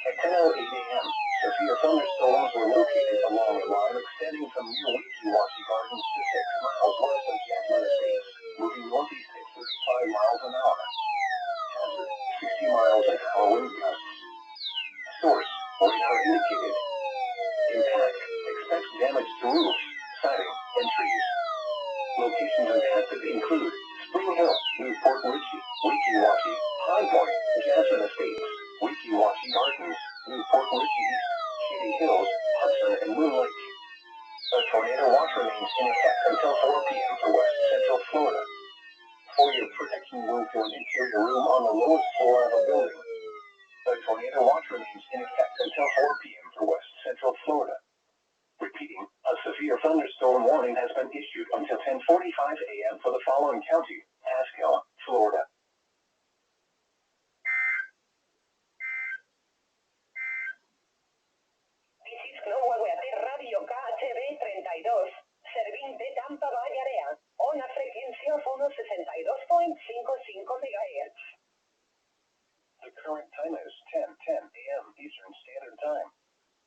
At 10:08 a.m., severe thunderstorms were located along a line extending from near Weeki-Wachi Gardens to 6 miles west of Jasmine Estates, moving northeast at 35 miles an hour. Hazard, 60 miles an hour wind gusts. Source, radar indicated. Impact, expect damage to roofs, siding, and trees. Locations impacted include Spring Hill, Newport Richie, Weeki-Wachi, High Point, Jasmine Estates, Weeki-Wachi Gardens, Newport Richie East, Shady Hills, Hudson, and Moon Lake. A tornado watch remains in effect until 4 p.m. for West Central Florida. For your protection, move to an interior room on the lowest floor of a building. A tornado watch remains in effect until 4 p.m. for West Central Florida. Repeating, a severe thunderstorm warning has been issued until 10:45 a.m. for the following county: Pasco, Florida.